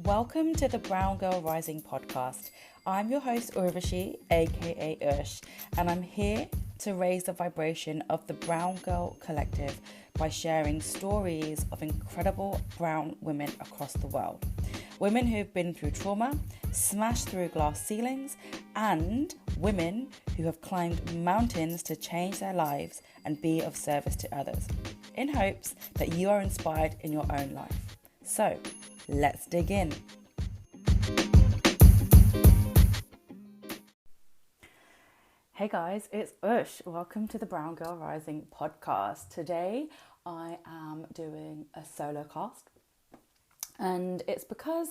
Welcome to the Brown Girl Rising podcast. I'm your host Urvashi, aka Ursh, and I'm here to raise the vibration of the Brown Girl Collective by sharing stories of incredible brown women across the world. Women who've been through trauma, smashed through glass ceilings, and women who have climbed mountains to change their lives and be of service to others, in hopes that you are inspired in your own life. So, let's dig in. Hey guys, it's Ush. Welcome to the Brown Girl Rising podcast. Today I am doing a solocast, and it's because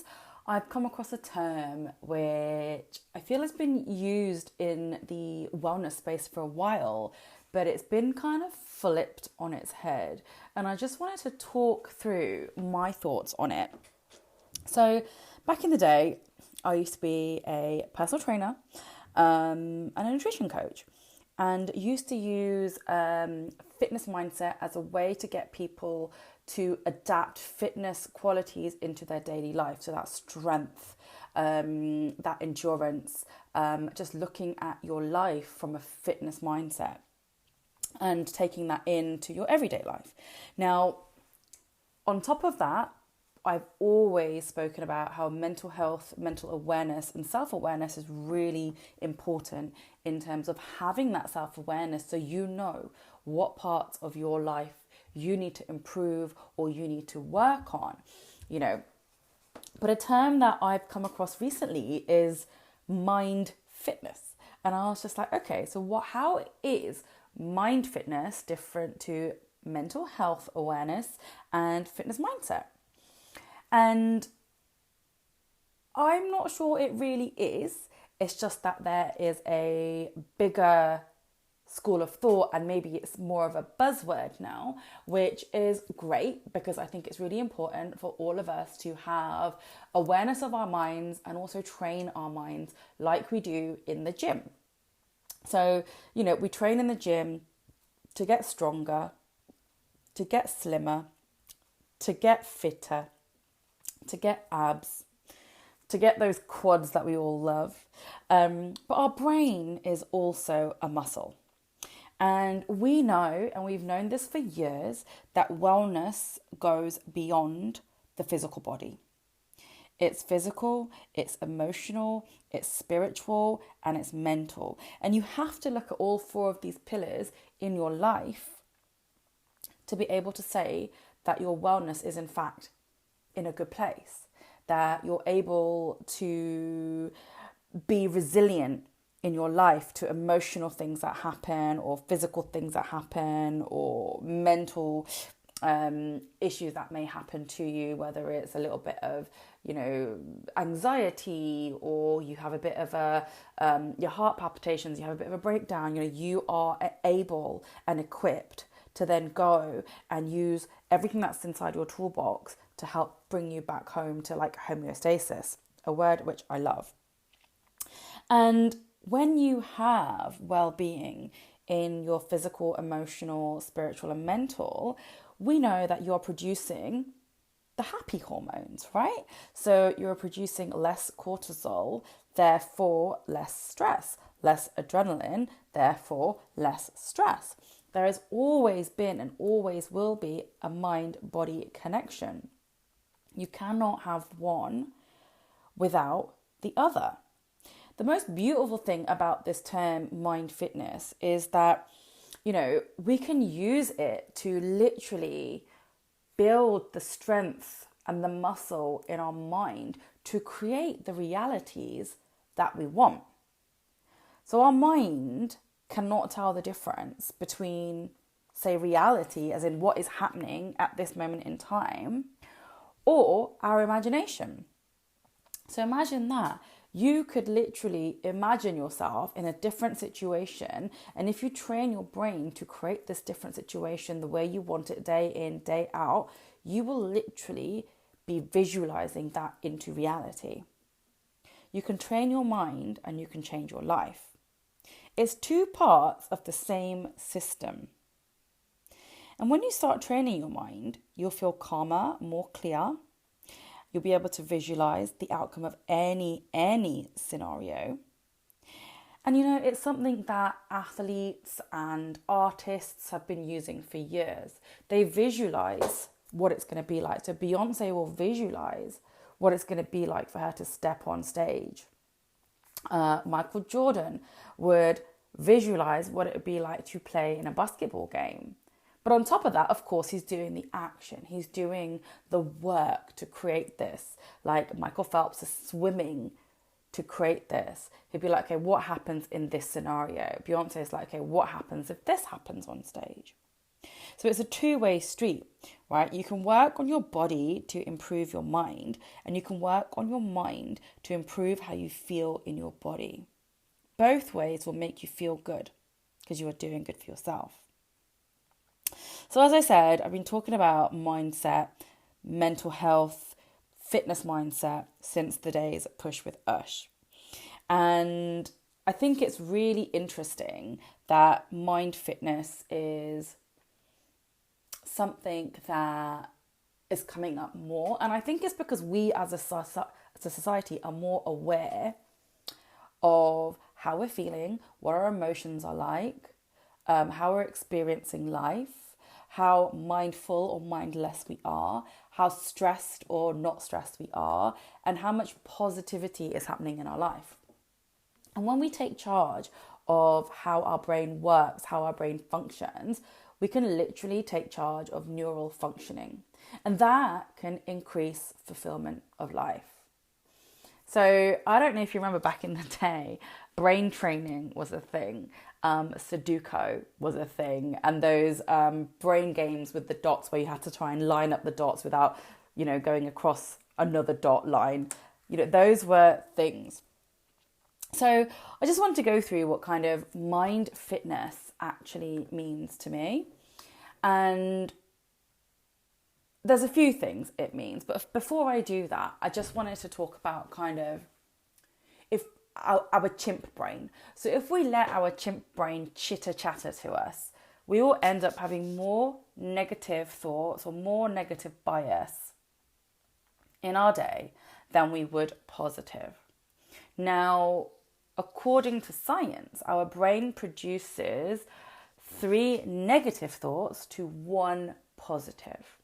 I've come across a term which I feel has been used in the wellness space for a while, but it's been kind of flipped on its head, and I just wanted to talk through my thoughts on it. So back in the day, I used to be a personal trainer and a nutrition coach, and used to use fitness mindset as a way to get people to adapt fitness qualities into their daily life. So that strength, that endurance, just looking at your life from a fitness mindset and taking that into your everyday life. Now, on top of that, I've always spoken about how mental health, mental awareness and self-awareness is really important in terms of having that self-awareness, so you know what parts of your life you need to improve or you need to work on, you know. But a term that I've come across recently is mind fitness. And I was just like, okay, so how is mind fitness different to mental health awareness and fitness mindset? And I'm not sure it really is. It's just that there is a bigger school of thought, and maybe it's more of a buzzword now, which is great because I think it's really important for all of us to have awareness of our minds and also train our minds like we do in the gym. So, you know, we train in the gym to get stronger, to get slimmer, to get fitter, to get abs, to get those quads that we all love. But our brain is also a muscle. And we know, and we've known this for years, that wellness goes beyond the physical body. It's physical, it's emotional, it's spiritual, and it's mental. And you have to look at all four of these pillars in your life to be able to say that your wellness is in fact in a good place, that you're able to be resilient in your life to emotional things that happen, or physical things that happen, or mental issues that may happen to you, whether it's a little bit of, you know, anxiety, or you have a bit of your heart palpitations, you have a bit of a breakdown. You know, you are able and equipped to then go and use everything that's inside your toolbox to help bring you back home to like homeostasis, a word which I love. And when you have well-being in your physical, emotional, spiritual and mental, we know that you're producing the happy hormones, right? So you're producing less cortisol, therefore less stress, less adrenaline, therefore less stress. There has always been and always will be a mind-body connection. You cannot have one without the other. The most beautiful thing about this term mind fitness is that, you know, we can use it to literally build the strength and the muscle in our mind to create the realities that we want. So our mind cannot tell the difference between, say, reality, as in what is happening at this moment in time, or our imagination. So imagine that. You could literally imagine yourself in a different situation, and if you train your brain to create this different situation the way you want it day in, day out, you will literally be visualizing that into reality. You can train your mind and you can change your life. It's two parts of the same system. And when you start training your mind, you'll feel calmer, more clear. You'll be able to visualize the outcome of any scenario. And it's something that athletes and artists have been using for years. They visualize what it's going to be like. So Beyonce will visualize what it's going to be like for her to step on stage. Michael Jordan would visualize what it would be like to play in a basketball game. But on top of that, of course, he's doing the action. He's doing the work to create this. Like Michael Phelps is swimming to create this. He'd be like, okay, what happens in this scenario? Beyonce is like, okay, what happens if this happens on stage? So it's a two-way street, right? You can work on your body to improve your mind, and you can work on your mind to improve how you feel in your body. Both ways will make you feel good because you are doing good for yourself. So as I said, I've been talking about mindset, mental health, fitness mindset since the days at Push with Ush. And I think it's really interesting that mind fitness is something that is coming up more. And I think it's because we as a society are more aware of how we're feeling, what our emotions are like, how we're experiencing life, how mindful or mindless we are, how stressed or not stressed we are, and how much positivity is happening in our life. And when we take charge of how our brain works, how our brain functions, we can literally take charge of neural functioning. And that can increase fulfillment of life. So I don't know if you remember back in the day, brain training was a thing. Sudoku was a thing. And those brain games with the dots where you had to try and line up the dots without, going across another dot line. Those were things. So I just wanted to go through what kind of mind fitness actually means to me. And there's a few things it means. But before I do that, I just wanted to talk about kind of our chimp brain. So if we let our chimp brain chitter chatter to us, we will end up having more negative thoughts or more negative bias in our day than we would positive. Now, according to science, our brain produces 3 negative thoughts to 1 positive.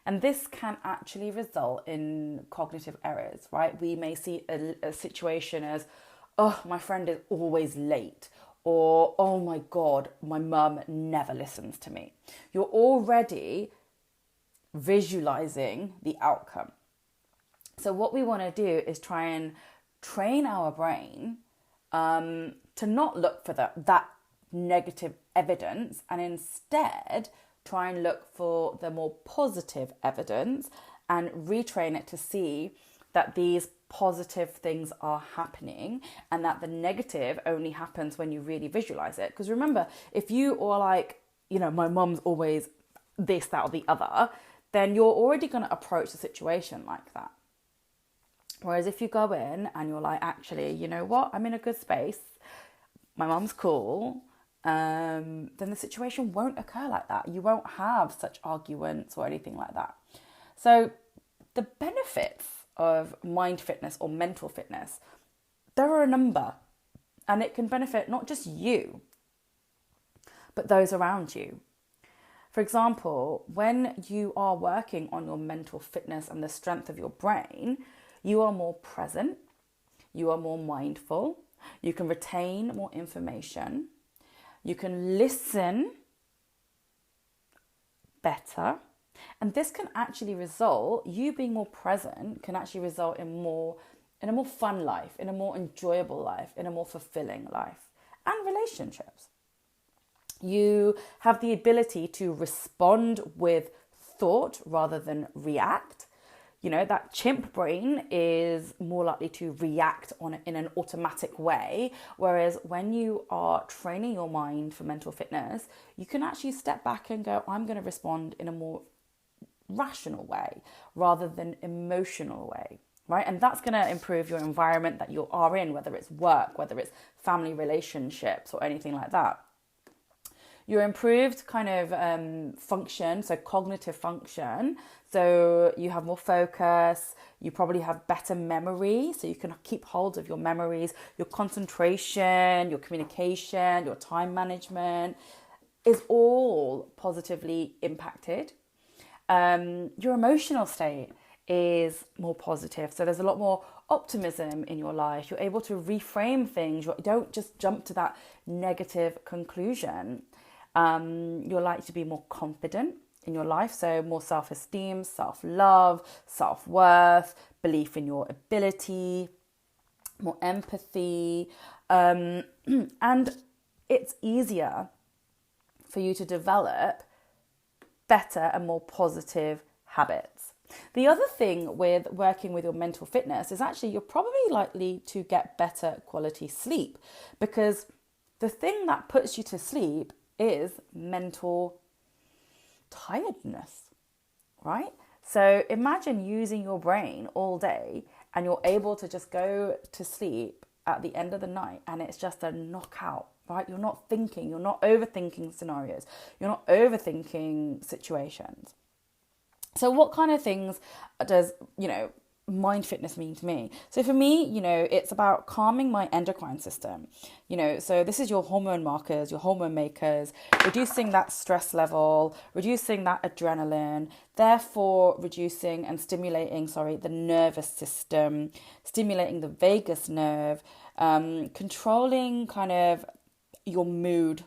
And this can actually result in cognitive errors, right? We may see a situation as, oh, my friend is always late, or, oh my God, my mum never listens to me. You're already visualizing the outcome. So what we want to do is try and train our brain to not look for that negative evidence, and instead try and look for the more positive evidence and retrain it to see that these positive things are happening and that the negative only happens when you really visualize it. Because remember, if you are like, my mum's always this, that, or the other, then you're already going to approach the situation like that. Whereas if you go in and you're like, actually, you know what, I'm in a good space, my mum's cool, then the situation won't occur like that. You won't have such arguments or anything like that. So the benefits of mind fitness or mental fitness, there are a number, and it can benefit not just you, but those around you. For example, when you are working on your mental fitness and the strength of your brain, you are more present, you are more mindful, you can retain more information, you can listen better, and this can actually result, you being more present can actually result in a more fun life, in a more enjoyable life, in a more fulfilling life, and relationships. You have the ability to respond with thought rather than react. That chimp brain is more likely to react in an automatic way, whereas when you are training your mind for mental fitness, you can actually step back and go, I'm going to respond in a more rational way rather than emotional way, right? And that's going to improve your environment that you are in, whether it's work, whether it's family relationships or anything like that. your improved kind of function, so cognitive function. So you have more focus, you probably have better memory, so you can keep hold of your memories, your concentration, your communication, your time management is all positively impacted. Your emotional state is more positive. So there's a lot more optimism in your life. You're able to reframe things. You don't just jump to that negative conclusion. You're likely to be more confident in your life. So more self-esteem, self-love, self-worth, belief in your ability, more empathy. And it's easier for you to develop better and more positive habits. The other thing with working with your mental fitness is actually you're probably likely to get better quality sleep, because the thing that puts you to sleep is mental tiredness, right? So imagine using your brain all day and you're able to just go to sleep at the end of the night and it's just a knockout, right? You're not thinking, you're not overthinking scenarios, you're not overthinking situations. So what kind of things does, mind fitness mean to me? So for me, it's about calming my endocrine system. So this is your hormone markers, your hormone makers, reducing that stress level, reducing that adrenaline, therefore reducing and stimulating, the nervous system, stimulating the vagus nerve, controlling kind of your mood,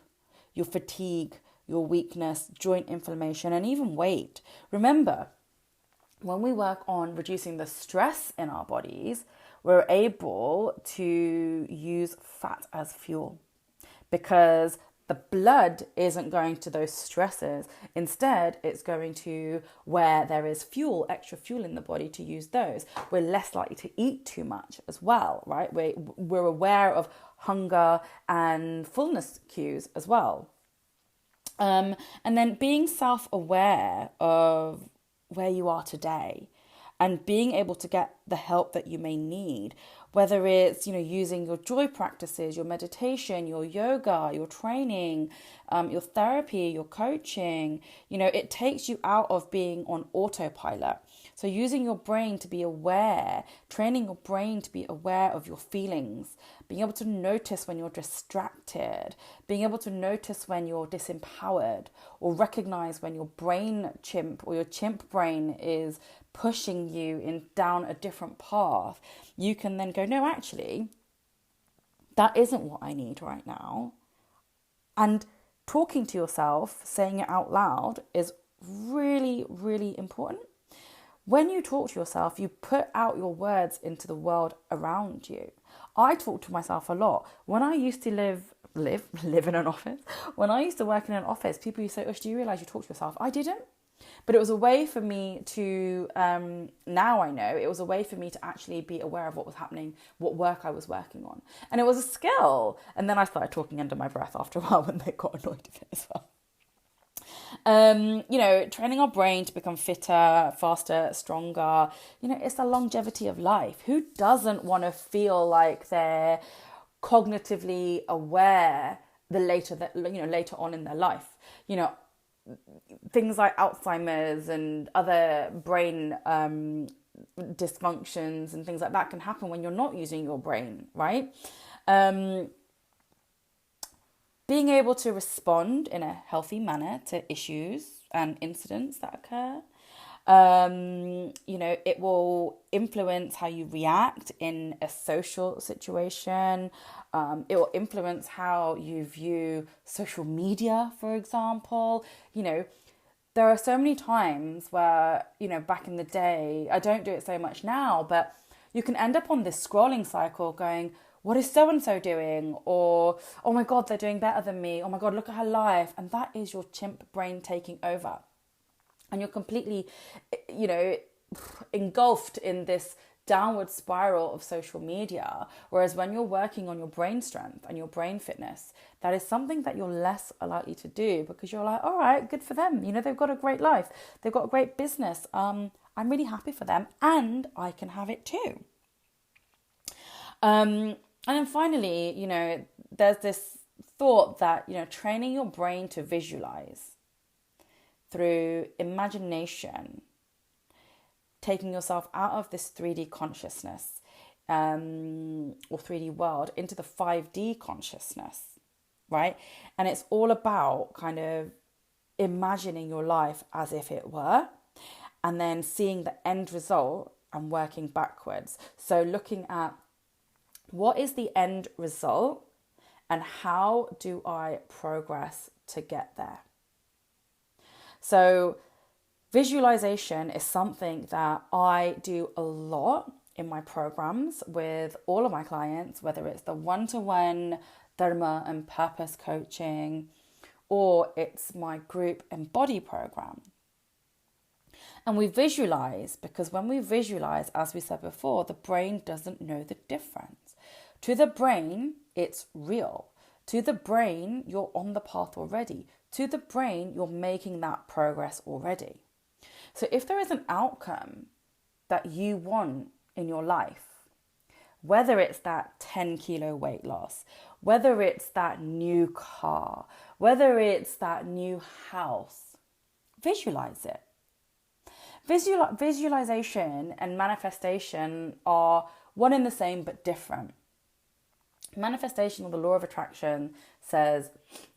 your fatigue, your weakness, joint inflammation, and even weight. Remember, when we work on reducing the stress in our bodies, we're able to use fat as fuel, because the blood isn't going to those stresses. Instead, it's going to where there is fuel, extra fuel in the body, to use those. We're less likely to eat too much as well, right? We're aware of hunger and fullness cues as well. And then being self-aware of where you are today and being able to get the help that you may need, whether it's, using your joy practices, your meditation, your yoga, your training, your therapy, your coaching, it takes you out of being on autopilot. So using your brain to be aware, training your brain to be aware of your feelings, being able to notice when you're distracted, being able to notice when you're disempowered, or recognize when your brain chimp or your chimp brain is pushing you down a different path. You can then go, no, actually, that isn't what I need right now. And talking to yourself, saying it out loud, is really, really important. When you talk to yourself, you put out your words into the world around you. I talk to myself a lot. When I used to live in an office, when I used to work in an office, people used to say, Ush, do you realise you talk to yourself? I didn't. But it was a way for me to, now I know, it was a way for me to actually be aware of what was happening, what work I was working on. And it was a skill. And then I started talking under my breath after a while when they got annoyed of it as well. Training our brain to become fitter, faster, stronger, it's the longevity of life. Who doesn't want to feel like they're cognitively aware later on in their life? Things like Alzheimer's and other brain dysfunctions and things like that can happen when you're not using your brain, right? Being able to respond in a healthy manner to issues and incidents that occur. It will influence how you react in a social situation. It will influence how you view social media, for example. There are so many times where, back in the day, I don't do it so much now, but you can end up on this scrolling cycle going, what is so-and-so doing? Or, oh my God, they're doing better than me. Oh my God, look at her life. And that is your chimp brain taking over. And you're completely, engulfed in this downward spiral of social media. Whereas when you're working on your brain strength and your brain fitness, that is something that you're less likely to do, because you're like, all right, good for them. They've got a great life. They've got a great business. I'm really happy for them, and I can have it too. And then finally, there's this thought that, training your brain to visualize through imagination, taking yourself out of this 3D consciousness or 3D world into the 5D consciousness, right? And it's all about kind of imagining your life as if it were, and then seeing the end result and working backwards. So looking at what is the end result and how do I progress to get there? So visualization is something that I do a lot in my programs with all of my clients, whether it's the one-to-one Dharma and purpose coaching, or it's my group Embody program. And we visualize because when we visualize, as we said before, the brain doesn't know the difference. To the brain, it's real. To the brain, you're on the path already. To the brain, you're making that progress already. So if there is an outcome that you want in your life, whether it's that 10 kilo weight loss, whether it's that new car, whether it's that new house, visualize it. Visualization and manifestation are one and the same but different. Manifestation, or the law of attraction, says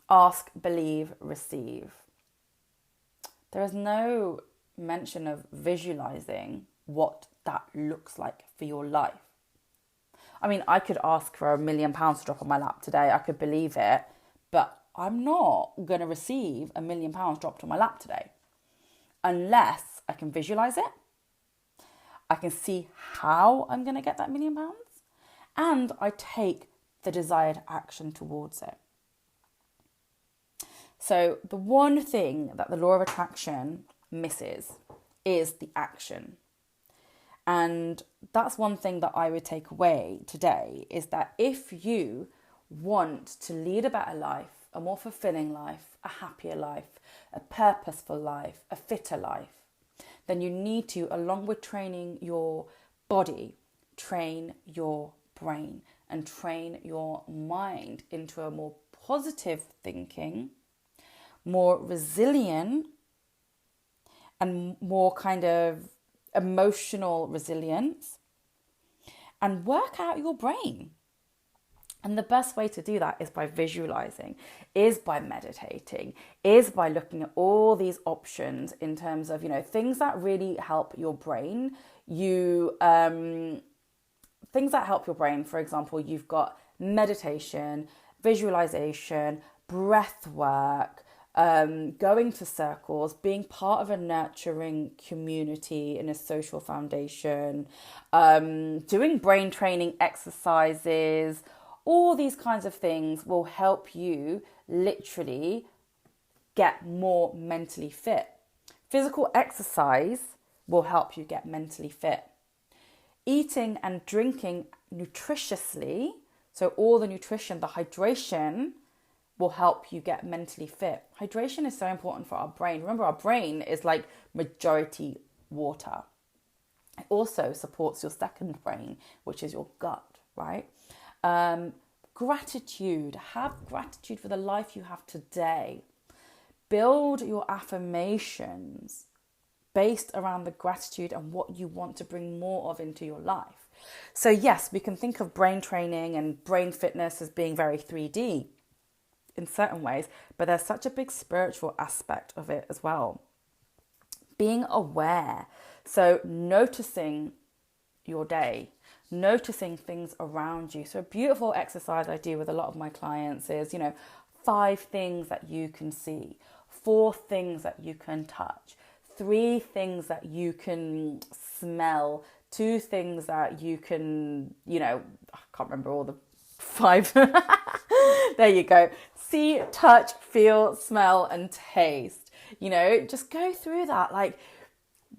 ask, believe, receive. There is no mention of visualizing what that looks like for your life. I mean, I could ask for £1 million to drop on my lap today. I could believe it, but I'm not going to receive £1 million dropped on my lap today unless I can visualize it. I can see how I'm going to get that £1 million, and I take the desired action towards it. So the one thing that the law of attraction misses is the action. And that's one thing that I would take away today, is that if you want to lead a better life, a more fulfilling life, a happier life, a purposeful life, a fitter life, then you need to, along with training your body, train your brain and train your mind into a more positive thinking, more resilient, and more kind of emotional resilience, and work out your brain. And the best way to do that is by visualizing, is by meditating, is by looking at all these options in terms of, things that really help your brain. Things that help your brain, for example, you've got meditation, visualization, breath work, going to circles, being part of a nurturing community in a social foundation, doing brain training exercises. All these kinds of things will help you literally get more mentally fit. Physical exercise will help you get mentally fit. Eating and drinking nutritiously, so all the nutrition, the hydration, will help you get mentally fit. Hydration is so important for our brain. Remember, our brain is like majority water. It also supports your second brain, which is your gut, right? Gratitude. Have gratitude for the life you have today. Build your affirmations based around the gratitude and what you want to bring more of into your life. So yes, we can think of brain training and brain fitness as being very 3D in certain ways, but there's such a big spiritual aspect of it as well. Being aware, so noticing your day, noticing things around you. So a beautiful exercise I do with a lot of my clients is, 5 things that you can see, 4 things that you can touch, 3 things that you can smell, 2 things that you can, I can't remember all the 5. There you go. See, touch, feel, smell, and taste. Just go through that. Like,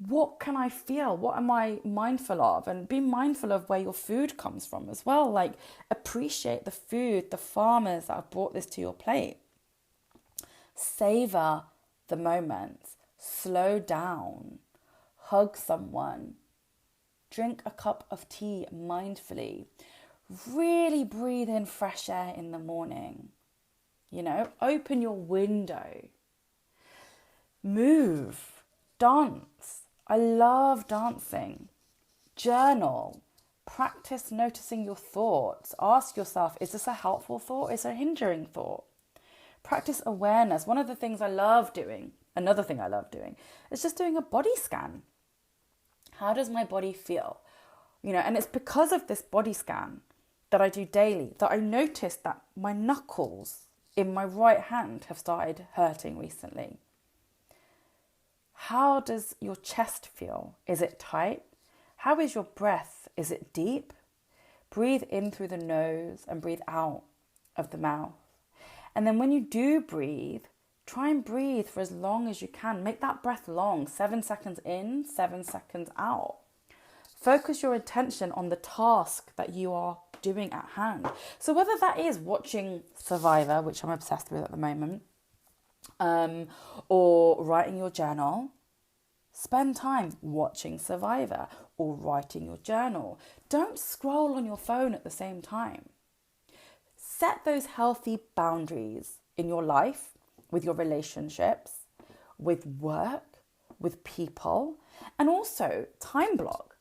what can I feel? What am I mindful of? And be mindful of where your food comes from as well. Like, appreciate the food, the farmers that have brought this to your plate. Savor the moments. Slow down. Hug someone. Drink a cup of tea mindfully. Really breathe in fresh air in the morning. open your window, move, dance. I love dancing. Journal, practice noticing your thoughts. Ask yourself, is this a helpful thought? Is it a hindering thought? Practice awareness. One of the things I love doing, another thing I love doing, is just doing a body scan. How does my body feel? And it's because of this body scan that I do daily that I noticed that my knuckles in my right hand have started hurting recently. How does your chest feel? Is it tight? How is your breath? Is it deep? Breathe in through the nose and breathe out of the mouth. And then when you do breathe, try and breathe for as long as you can. Make that breath long, 7 seconds in, 7 seconds out. Focus your attention on the task that you are doing at hand. So whether that is watching Survivor, which I'm obsessed with at the moment, or writing your journal, spend time watching Survivor or writing your journal. Don't scroll on your phone at the same time. Set those healthy boundaries in your life, with your relationships, with work, with people, and also time block.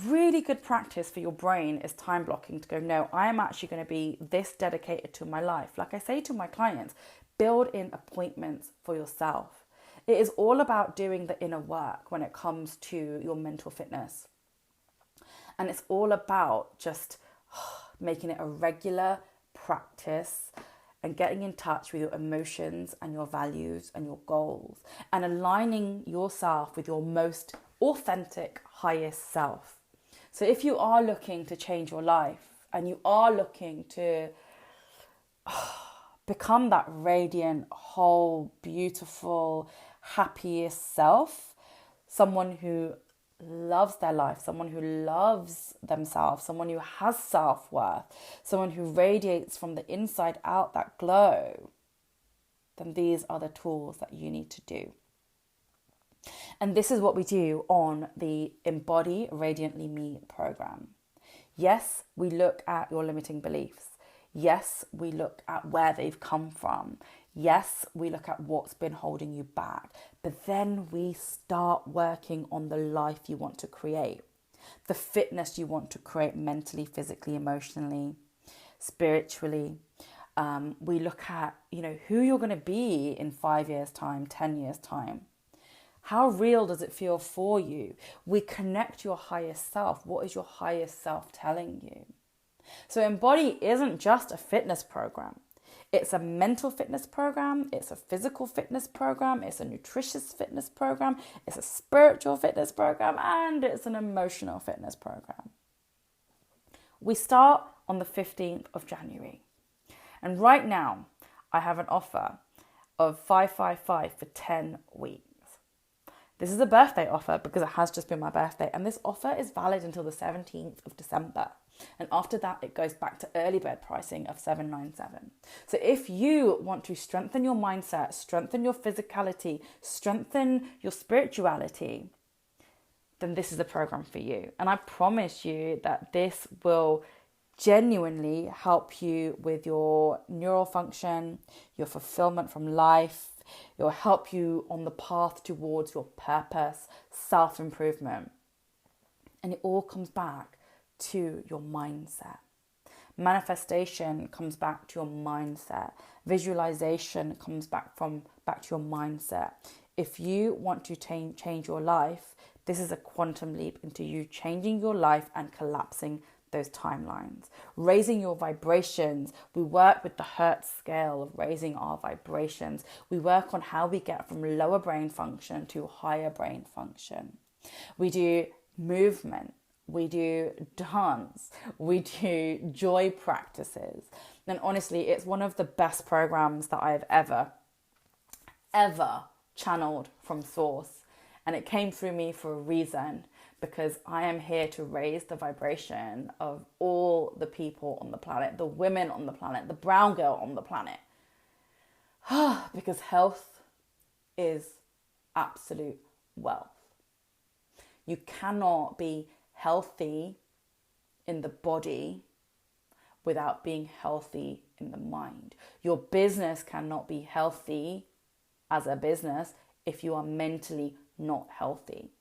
Really good practice for your brain is time blocking, to go, no, I am actually going to be this dedicated to my life. Like I say to my clients, build in appointments for yourself. It is all about doing the inner work when it comes to your mental fitness. And it's all about just making it a regular practice and getting in touch with your emotions and your values and your goals and aligning yourself with your most authentic, highest self. So if you are looking to change your life and you are looking to become that radiant, whole, beautiful, happiest self, someone who loves their life, someone who loves themselves, someone who has self-worth, someone who radiates from the inside out, that glow, then these are the tools that you need to do. And this is what we do on the Embody Radiantly Me program. Yes, we look at your limiting beliefs. Yes, we look at where they've come from. Yes, we look at what's been holding you back. But then we start working on the life you want to create, the fitness you want to create mentally, physically, emotionally, spiritually. We look at, who you're going to be in 5 years' time, 10 years' time. How real does it feel for you? We connect your highest self. What is your highest self telling you? So Embody isn't just a fitness program. It's a mental fitness program. It's a physical fitness program. It's a nutritious fitness program. It's a spiritual fitness program. And it's an emotional fitness program. We start on the 15th of January. And right now, I have an offer of 555 for 10 weeks. This is a birthday offer because it has just been my birthday. And this offer is valid until the 17th of December. And after that, it goes back to early bird pricing of $797. So if you want to strengthen your mindset, strengthen your physicality, strengthen your spirituality, then this is the program for you. And I promise you that this will genuinely help you with your neural function, your fulfillment from life. It will help you on the path towards your purpose, self-improvement. And it all comes back to your mindset. Manifestation comes back to your mindset. Visualization comes back to your mindset. If you want to change your life, this is a quantum leap into you changing your life and collapsing those timelines, raising your vibrations. We work with the Hertz scale of raising our vibrations. We work on how we get from lower brain function to higher brain function. We do movement. We do dance. We do joy practices. And honestly, it's one of the best programs that I've ever channeled from source. And it came through me for a reason, because I am here to raise the vibration of all the people on the planet, the women on the planet, the brown girl on the planet. Because health is absolute wealth. You cannot be healthy in the body without being healthy in the mind. Your business cannot be healthy as a business if you are mentally not healthy.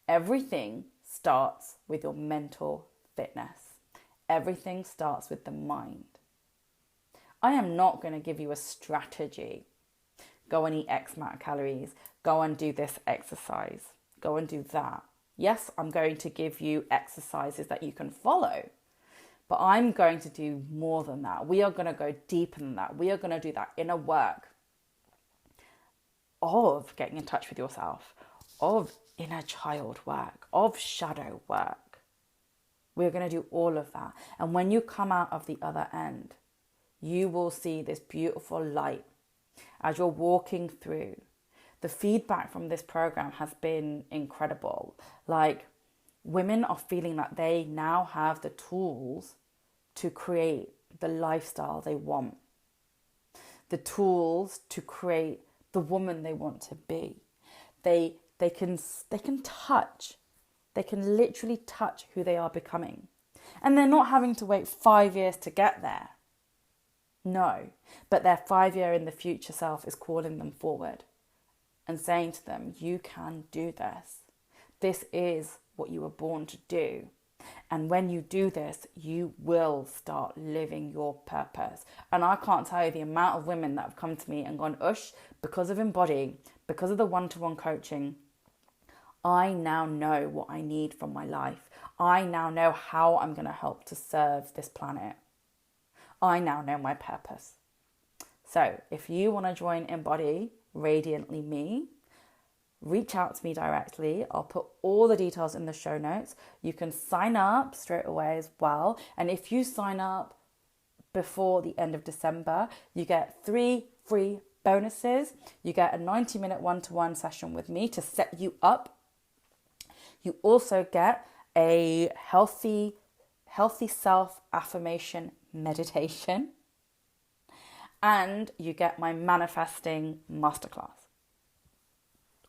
Everything starts with your mental fitness. Everything starts with the mind. I am not going to give you a strategy. Go and eat X amount of calories. Go and do this exercise. Go and do that. Yes, I'm going to give you exercises that you can follow, but I'm going to do more than that. We are going to go deeper than that. We are going to do that inner work of getting in touch with yourself, of inner child work, of shadow work. We're going to do all of that. And when you come out of the other end, you will see this beautiful light as you're walking through. The feedback from this program has been incredible. Like, women are feeling that they now have the tools to create the lifestyle they want, the tools to create the woman they want to be. They can touch. They can literally touch who they are becoming. And they're not having to wait 5 years to get there. No, but their 5 year in the future self is calling them forward and saying to them, you can do this. This is what you were born to do. And when you do this, you will start living your purpose. And I can't tell you the amount of women that have come to me and gone, Ush, because of Embodying, because of the one-to-one coaching, I now know what I need from my life. I now know how I'm going to help to serve this planet. I now know my purpose. So if you want to join Embody Radiantly Me, reach out to me directly. I'll put all the details in the show notes. You can sign up straight away as well. And if you sign up before the end of December, you get 3 free bonuses. You get a 90-minute one-to-one session with me to set you up. You also get a healthy self-affirmation meditation. And you get my manifesting masterclass.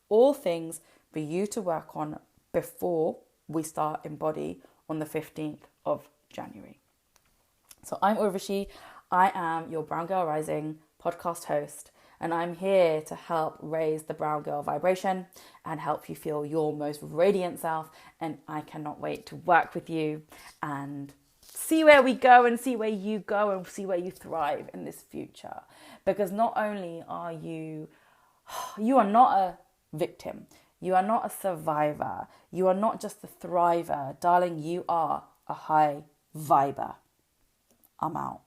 All things for you to work on before we start Embody on the 15th of January. So I'm Urvashi. I am your Brown Girl Rising podcast host, and I'm here to help raise the brown girl vibration and help you feel your most radiant self. And I cannot wait to work with you and see where we go and see where you go and see where you thrive in this future. Because not only are you are not a victim, you are not a survivor, you are not just a thriver, darling, you are a high viber. I'm out.